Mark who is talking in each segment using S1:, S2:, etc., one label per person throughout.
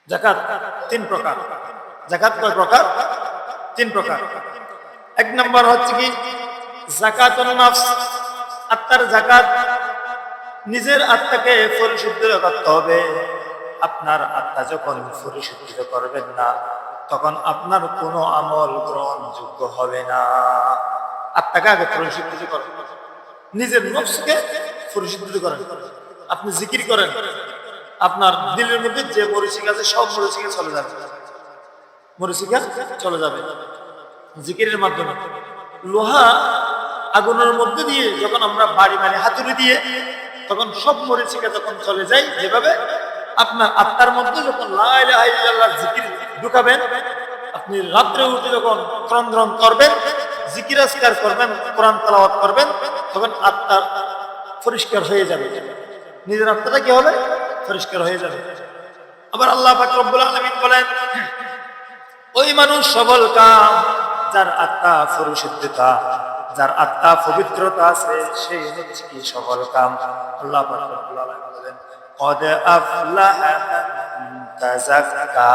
S1: যাকাত তিন প্রকার। যাকাত কয় প্রকার? তিন প্রকার। এক নম্বর হচ্ছে কি যাকাতুন নফস, আত্মার যাকাত। নিজের আত্মাকে পরিশুদ্ধ করতে হবে। আপনার আত্মা যখন পরিশুদ্ধ করবেন না, তখন আপনার কোনো আমল গ্রহণযোগ্য হবে না। আত্মাকে আগে পরিশুদ্ধ করেন, নিজের নফসকে পরিশুদ্ধ করেন। আপনি জিকির করেন, আপনার দিলের মধ্যে যে মরিচিকা আছে সব মরিচিকা চলে যাবে, মরিচিকা চলে যাবে জিকিরের মাধ্যমে। লোহা আগুনের মধ্যে দিয়ে যখন আমরা বাড়ি মারি হাতুড়ি দিয়ে, তখন সব মরিচিকা যখন চলে যায়, যেভাবে আপনার আত্মার মধ্যে যখন লা ইলাহা ইল্লাল্লাহর জিকির ঢুকাবেন, আপনি রাত্রে উঠে যখন ক্রন্দন করবেন, জিকির আজকার করবেন, কোরআন তেলাওয়াত করবেন, তখন আত্মা পরিষ্কার হয়ে যাবে। নিজের আত্মাটা কি হবে? পরিষ্কার হয়ে যাবে। আবার আল্লাহ পাক রব্বুল আলামিন বলেন, ওই মানুষ সবল কাম যার আত্মা পরিশুদ্ধতা, যার আত্মা পবিত্রতা আছে, সেই হচ্ছে কি সবল কাম। আল্লাহ পাক রব্বুল আলামিন বলেন, কদ আফলাহা মান তাযাক্কা।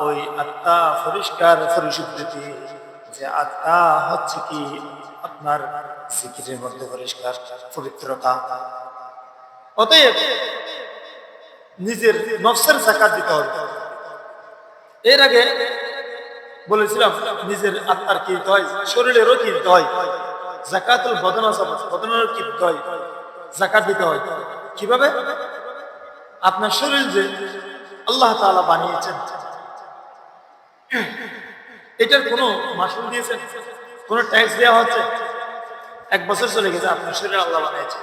S1: ওই আত্মা পরিষ্কার পরিশুদ্ধতি, যে আত্মা হচ্ছে কি আপনার জিকিরের মধ্যে পরিষ্কার পবিত্রতা। অতএব নিজের নফসের যাকাত দিতে হবে। এর আগে বলেছিলাম নিজের আত্মার কিনতে হয়, শরীরেরও কিনতে হয়। যাকাতুল বদন আছে, বদনেরও কিনতে হয়, যাকাত দিতে হয়। কিভাবে? আপনার শরীর যে আল্লাহ তাআলা বানিয়েছেন, এটার কোনো মাসুল দিয়েছেন? কোনো ট্যাক্স দেওয়া হচ্ছে? 1 বছর চলে গেছে, আপনার শরীর আল্লাহ বানিয়েছে,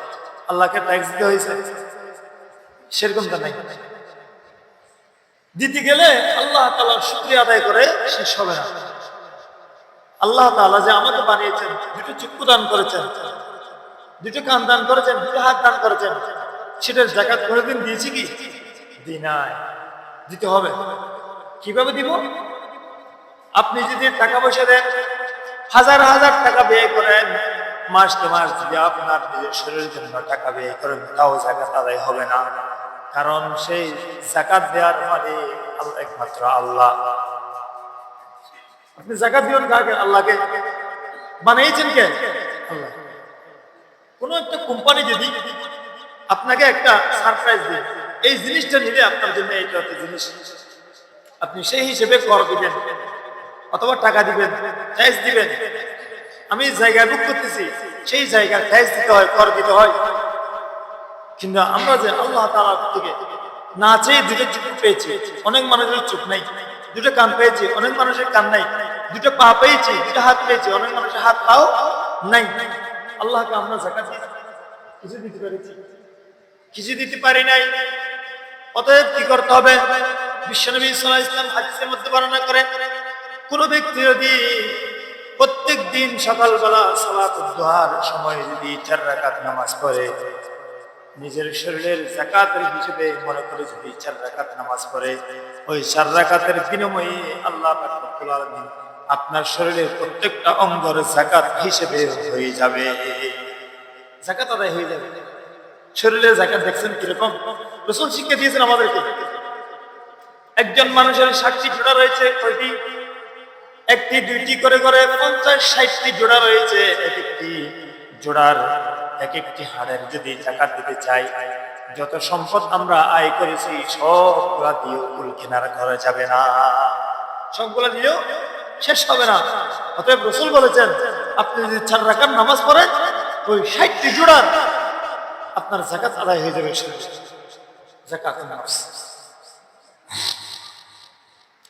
S1: আল্লাহকে ট্যাক্স দিতে হয়েছে? সেরকমটা নাই। দিতে গেলে আল্লাহ তাআলার শুকরিয়া আদায় করে শেষ হবে না। আল্লাহ তাআলা যে আমাকে বানিয়েছেন, দুটো চক্ষু দান করেছেন, দুটো কান দান করেছেন, দুটো হাত দান করেছেন, সেটার যাকাত কোনোদিন দিয়েছি কি? দিই নাই। দিতে হবে। কিভাবে দিব? আপনি যদি টাকা পয়সা দেন, হাজার হাজার টাকা ব্যয় করেন, মাসকে মাস যদি আপনার নিজের শরীরের জন্য টাকা ব্যয় করেন, তাও যাকাত আদায় হবে না। কারণ সেই যাকাত দেওয়ার মালিক একমাত্র আল্লাহ। আপনি যাকাত দিবেন কাকে? আল্লাহকে। বানিয়েছেন কে? আল্লাহ। কোন একটা কোম্পানি যদি আপনাকে একটা সারপ্রাইজ দেয়, এই জিনিসটা নিলে আপনার জন্য এইটা একটা জিনিস, আপনি সেই হিসেবে কর দিবেন অথবা টাকা দিবেন, ট্যাক্স দিবেন। আমি জায়গায় বুক করতেছি, সেই জায়গার ট্যাক্স দিতে হয়, কর দিতে হয়। কিন্তু আমরা যে আল্লাহ তাআলার থেকে না চেয়ে দুটো চোখ পেয়েছি, অনেক মানুষের চোখ নাই। দুটো কান পেয়েছি, অনেক মানুষের কান নাই। দুটো পা পেয়েছি, দুটো হাত পেয়েছি, অনেক মানুষের হাত পাও নাই। আল্লাহকে আমরা যাকাত কিছু দিতে পেরেছি? কিছু দিতে পারি নাই। অতএব কি করতে হবে? বিশ্বনবী সাল্লাল্লাহু আলাইহি ওয়াসাল্লাম হাদিসের মধ্যে বর্ণনা করেন, কোন ব্যক্তি যদি প্রত্যেক দিন সকালবেলা সালাতুদ দুহার সময় যদি 4 রাকাত নামাজ পড়ে, নিজের শরীরের যাকাতের হিসেবে মনে করে যদি 4 রাকাত নামাজ পড়ে, ওই 4 রাকাতের বিনিময়ে আল্লাহ পাক রব্বুল আলামিন আপনার শরীরের প্রত্যেকটা অঙ্গের যাকাত হিসেবে হয়ে যাবে, যাকাত আদায় হয়ে যাবে। শরীরের যাকাত দেখছেন কিরকম? রাসূল শিক্ষা দিয়েছেন আমাদেরকে। একজন মানুষের 60টি জোড়া রয়েছে, কয়টি? একটি দুইটি করে করে 50-60টি জোড়া রয়েছে। এক একটি জোড়ার এক একটি হাড়ের যদি যাকাত দিতে চাই, যত সম্পদ আমরা আয় করেছি সবগুলা দিয়েও কুল কেনার ঘরে যাবে না, সবগুলা দিয়েও শেষ হবে না। অতএব রাসূল বলেছেন, আপনি যদি 4 রাকাত নামাজ পড়েন, ওই 60টি জোড়ার আপনার যাকাত আদায় হয়ে যাবে। যাকাতুন নফস।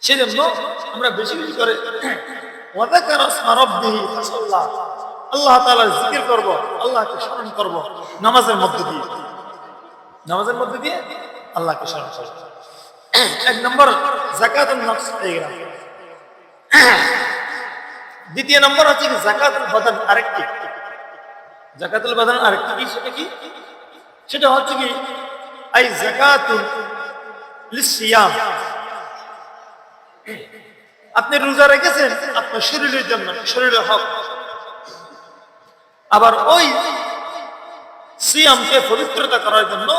S1: সেজন্য আমরা বেশি বেশি করে ওয়াযাকারা ইসমা রাব্বিহি ফাসাল্লা, আল্লাহ তাআলার জিকির করব, আল্লাহকে স্মরণ করব নামাজের মধ্যে দিয়ে। নামাজের মধ্যে দিয়ে আল্লাহকে স্মরণ করব। 1 নম্বর যাকাতুন নফস হয়ে গেল। দ্বিতীয় নম্বর হচ্ছে যাকাতুল বাদান। আরেকটি যাকাতুল বাদান আরেকটি কি? সেটা কি? সেটা হচ্ছে কি আই যাকাতুল লিসিয়াম। আপনি রোজা রেখেছেন আপনার শরীরের জন্য, শরীরের হক। আবার ওই সিয়ামকে পবিত্রতা করার জন্য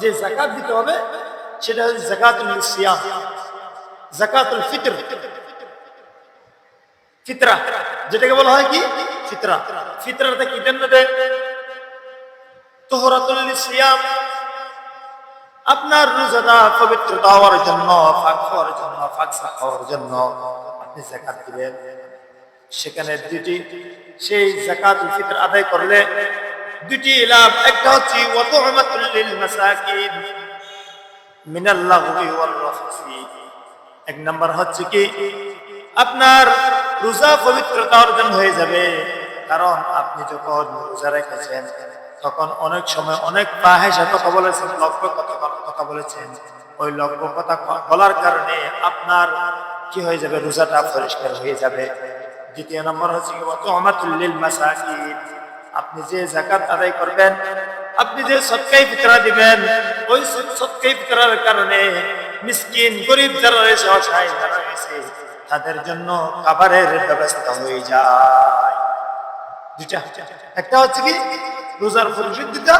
S1: যে যাকাত দিতে হবে, সেটা হচ্ছে যাকাতুল সিয়াম, যাকাতুল ফিতর, ফিতরা, যেটাকে বলা হয় কি ফিতরা। ফিতরাটা কি জন্য দেয়? তুহরাতুল সিয়াম, আপনার রোজাটা পবিত্রতা হওয়ার জন্য, পাক হওয়ার জন্য, পাক সাফ হওয়ার জন্য আপনি যাকাত দিবেন। সেখানে দুটি, সেই যাকাতুল ফিতর আদায় করলে দুটি লাভ। একটা হচ্ছে ওয়া তু'মাতুল লিল মাসাকিন মিনাল লাগwi ওয়াল রাফসি। এক নাম্বার হচ্ছে কি আপনার রোজা পবিত্রতা অর্জন হয়ে যাবে, কারণ আপনি যখন রোজা রেখেছেন তখন অনেক সময় অনেক ফাহিশা কথা বলেছেন, লক্ষ্য কথা বলেছেন। ওই লক্ষ্য কথা বলার কারণে আপনার কি হয়ে যাবে? রোজাটা পরিষ্কার হয়ে যাবে। দ্বিতীয় নম্বর হচ্ছে কি ওয়া তু'মাতুল লিল মাসাকিন, আপনি যে যাকাত আদায় করবেন, আপনি যে সদকায়ে ফিতরা দিবেন, ওই সদকায়ে ফিতরার কারণে মিসকিন গরিব যারা রয়েছে, অসহায় যারা রয়েছে, তাদের জন্য খাবারের ব্যবস্থা হয়ে যায়। দুইটা, একটা হচ্ছে কি রোজার পরিশুদ্ধতা,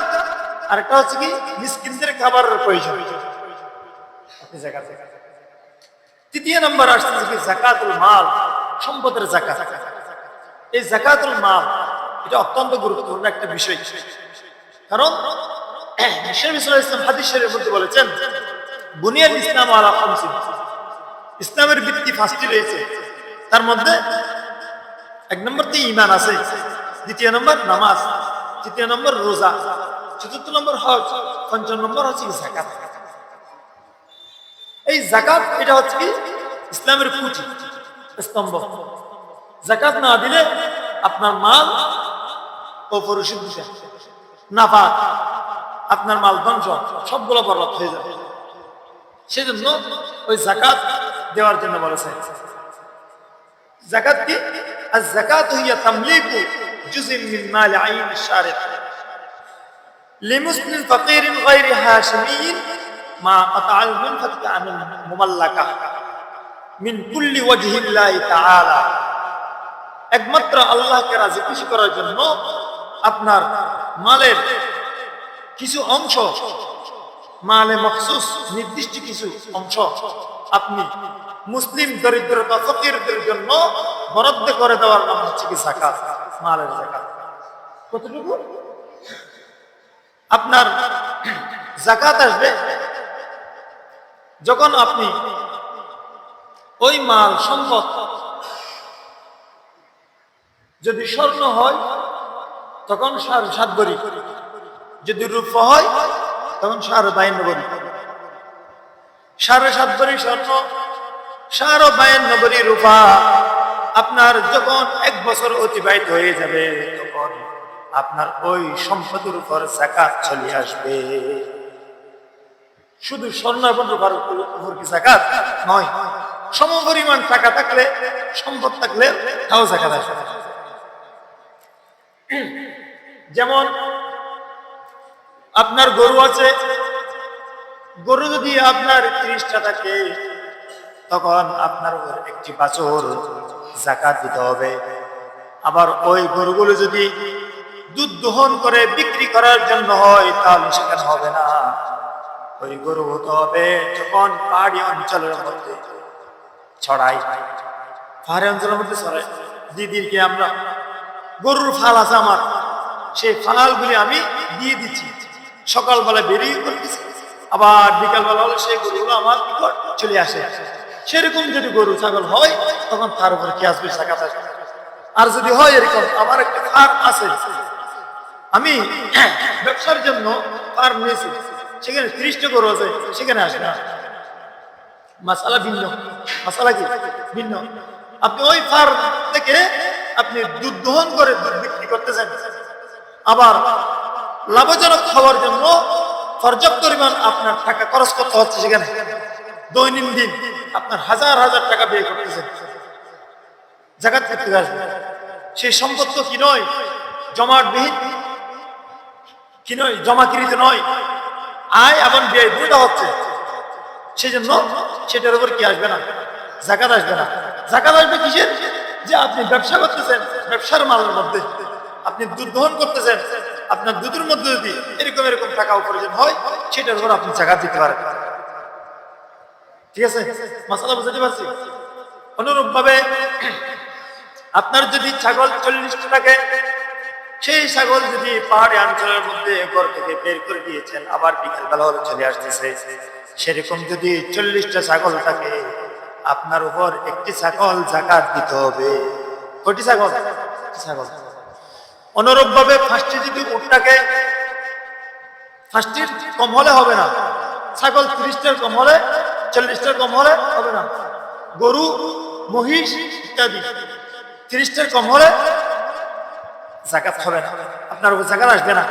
S1: আর একটা হচ্ছে কি মিসকিনদের খাবারের প্রয়োজন। তৃতীয় নম্বর আসছে কি যাকাতুল মাল, সম্পদের যাকাত। এই যাকাতুল মাল এটা অত্যন্ত গুরুত্বপূর্ণ একটা বিষয়, কারণ নবী সাল্লাল্লাহু আলাইহি ওয়াসাল্লাম হাদিস শরীফের মধ্যে বলেছেন বুনিয়াল ইসলাম আলা খামসিন, ইসলামের ভিত্তি পাঁচটি রয়েছে। তার মধ্যে এক নম্বরতে ঈমান আছে, দ্বিতীয় নম্বর নামাজ, তৃতীয় নম্বর রোজা, চতুর্থ নম্বর হজ, পঞ্চম নম্বর হচ্ছে যাকাত। এই যাকাত এটা হচ্ছে কি ইসলামের খুঁটি, স্তম্ভ। যাকাত না দিলে আপনার মাল অপরিশুদ্ধ, নাপাক, আপনার মাল ধ্বংস, সবগুলো বরবাদ হয়ে যাবে। সেজন্য ওই যাকাত দেওয়ার জন্য বলেছে। যাকাত কি? আয-যাকাত হিয়া তামলিকু জুযইন মিন মাল আইন আশ-শারি' লিমুসলিম ফাকিরিন গায়রি হাশিমিয়্যিন মা আতা'আল মুনফাতিকা আনিল মুমাল্লাকা মিন কুল্লি ওয়াজহিল্লাহি তাআলা। একমাত্র আল্লাহকে রাজি খুশি করার জন্য আপনার মালের কিছু অংশ, মালে মখসুস নির্দিষ্ট কিছু অংশ আপনি মুসলিম দরিদ্রতা ফকিরদের জন্য বরাদ্দ করে দেওয়ার নাম হচ্ছে কি যাকাত, মালের যাকাত। কতটুকু? আপনার যাকাত আসবে যখন আপনি ওই মাল সম্পদ যদি স্বর্ণ হয় তখন 7.5 ভরি, যদি রূপা হয় তখন 52 ভরি, 7.5 ভরি স্বর্ণ, 52 ভরি রূপা। আপনার যখন 1 বছর অতিবাহিত হয়ে যাবে তখন আপনার ওই সম্পদের উপর যাকাত চলে আসবে। শুধু স্বর্ণ এবং রূপার উপর কি যাকাত নয়, সমপরিমাণ টাকা থাকলে, সম্পদ থাকলে তাও যাকাত আসবে। যেমন আপনার গরু আছে, গরু যদি আপনার 30টা থাকে তখন আপনার একটি বাছুর যাকাত দিতে হবে। আবার ওই গরুগুলো যদি দুধ দহন করে বিক্রি করার জন্য হয় তাহলে সেখানে হবে না। ওই গরু হতে হবে যখন পাহাড়ি অঞ্চলের মধ্যে ছড়াই, পাহাড়ি অঞ্চলের মধ্যে ছড়াই। দিদিকে আমরা গরুর ফাল আছে আমার, সেই ফালগুলি আমি দিয়ে দিচ্ছি, সকালবেলা বেরিয়ে করতেছি, আবার বিকালবেলা হলে সেই গরুগুলো আমার নিকট চলে আসে। সেরকম যদি গরু ছাগল হয় তখন তার উপরে কি আসবে? যাকাত আসবে। আর যদি হয় এরকম আমার একটা ফার্ম আছে, আমি ব্যবসার জন্য ফার্ম নিয়েছি, সেখানে 30টা গরু আছে, সেখানে আসবে না। মাসালা ভিন্ন, মাসালা কি ভিন্ন। আপনি ওই ফার্ম থেকে আপনি দুধ দহন করে দুধ বিক্রি করতেছেন, আবার লাভজনক হওয়ার জন্য পর্যাপ্ত পরিমাণ আপনার টাকা খরচ করতে হচ্ছে, সেখানে দৈনন্দিন আপনার হাজার হাজার টাকা ব্যয় করতেছেন, যাকাত করতে আসবে। সেই সম্পদ তো কি নয় জমাটবিহীন, কি নয় জমাকৃত নয়, আয় এবং ব্যয় দুটো হচ্ছে। সেই জন্য সেটার উপর কি আসবে না? যাকাত আসবে না। যাকাত আসবে কিসের? যে আপনি ব্যবসা করতেছেন, ব্যবসার মালের মধ্যে আপনি দুধ দহন করতেছেন, আপনার দুধের মধ্যে যদি এরকম এরকম টাকা উপার্জন হয় সেটার উপর আপনি যাকাত দিতে পারেন। ঠিক আছে, মাসালা বুঝতে পারছি? অনুরূপ ভাবে আপনার যদি ছাগল 40টা থাকে, সেই ছাগল যদি পাহাড়ি অঞ্চলের মধ্যে ঘর থেকে বের করে দিয়েছেন, আবার বিকেল বেলা হলে চলে আসতেছে, সেরকম যদি 40টা ছাগল থাকে, আপনার উপর একটি ছাগল যাকাত দিতে হবে। কয়টি ছাগল? ছাগল। অনুরূপ ভাবে 5টি যদি উট থাকে, 5টির কম হলে হবে না। ছাগল 30টার কম হলে, 40টার কম হলে হবে না। গরু, মহিষ ইত্যাদি 30টার কম হলে যাকাত হবে না, আপনার উপর যাকাত আসবে না।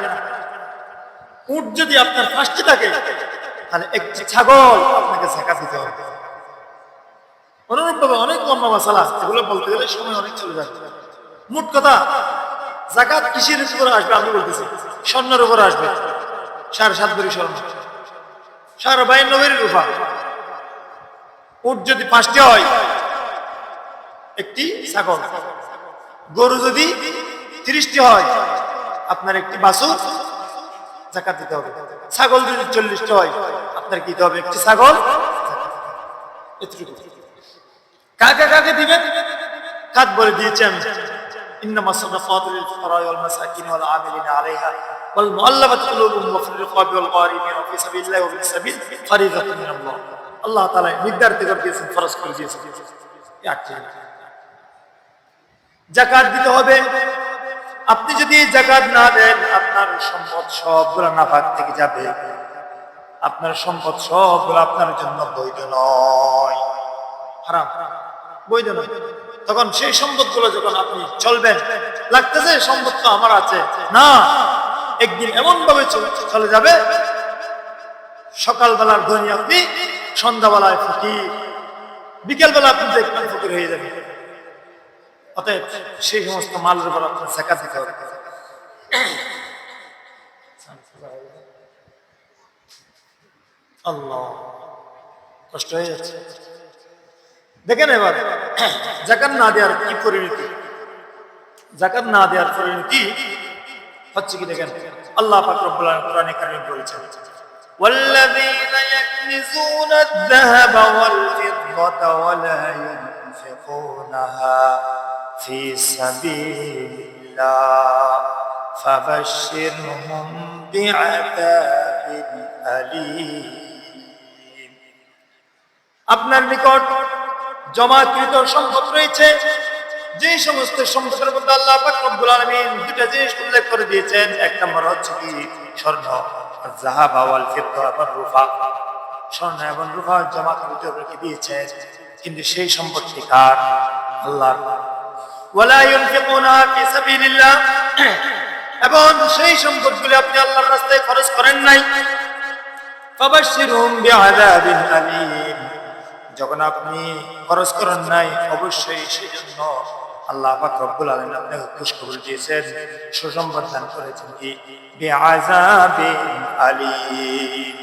S1: উট যদি আপনার 5টি থাকে, তাহলে একটি ছাগল আপনাকে যাকাত দিতে হবে। অনুরূপভাবে অনেক লম্বা মাসালা, এগুলো বলতে গেলে সময় অনেক চলে যাবে। মোট কথা, যাকাত কিসের উপরে আসবে আমি বলতেছি? স্বর্ণের উপরে আসবে। 7.5 ভরি স্বর্ণ, 52 ভরি রূপা। উট যদি 5টি হয়, একটি ছাগল। গরু যদি 30টি হয়, আপনার একটি বাছুর যাকাত দিতে হবে। ছাগল যদি 40টি হয়, আপনার কি দিতে হবে? একটি ছাগল। কাকে কাকে দিবেন? কাজ বলে দিয়েছেন, ইন্নামাস সাদাকাতু লিল ফুকারা'i ওয়াল মাসাকিন ওয়াল 'আমিলিনা 'আলাইহা ওয়াল মুআল্লাফাতি কুলুবুহুম ওয়া ফির রিকাবি ওয়াল গারিমিন ওয়া ফি সাবিলিল্লাহি ওয়া ফিস সাবিল ফারিদাতুন মিনাল্লাহ। আল্লাহ তাআলা নির্ধারিত করে দিয়েছেন, ফরজ করে দিয়েছেন। যাকাত দিতে হবে। আপনি যদি যাকাত না দেন, আপনার সম্পদ সবগুলো নাফাক থেকে যাবে। আপনার সম্পদ সবগুলো আপনার জন্য বৈধ নয়, হারাম, বৈধ নয়। তখন সেই সম্পদগুলো যখন আপনি চলবেন, লাগতেছে সম্পদ তো আমার আছে, না, একদিন এমন ভাবে চলে যাবে, সকালবেলার ধনী আপনি, সন্ধ্যাবেলায় ফকির, বিকেলবেলা আপনি দেখবেন ফকির হয়ে যাবে। অতএব সেই সমস্ত মালের উপর আপনার যাকাত দিতে হবে। আল্লাহ, কষ্ট হয়ে যাচ্ছে। দেখেন এবার যাকাত না দেওয়ার কি পরিণতি। যাকাত না দেওয়ার পরিণতি হচ্ছে কি দেখেন, আল্লাহ পাক রব্বুল আলামিন কোরআনে কারীমে বলেছেন, والذين يكنزون الذهب والفضة ولا ينفقونها في سبيل الله فبشرهم بعذاب أليم। আপনার নিকট জমাকৃত সম্পদ রয়েছে, যে সমস্ত সম্পদের মধ্যে আল্লাহ পাক রব্বুল আলামিন দুটো জিনিস উল্লেখ করে দিয়েছেন। এক নম্বর হচ্ছে কি স্বর্ণ, যাহাব ওয়াল ফিদ্দা ওয়াল রূপা, স্বর্ণ এবং রূপা জমাকৃত রেখে দিয়েছেন, কিন্তু সেই সম্পদটি কার? আল্লাহর। ওয়ালা ইউনফিকুনা ফি সাবিলিল্লাহ, এবং সেই সম্পদগুলো আপনি আল্লাহর রাস্তায় খরচ করেন নাই। ফাবাশশিরহুম বিআযাবিন আলীম, যখন আপনি খরচ করেন নাই, অবশ্যই সেই জন্য আল্লাহ পাক রব্বুল আলামিন আপনাকে খুশখবর দিয়েছেন, সুসংবাদ দান করেছেন কি বিআযাবিন আলীম।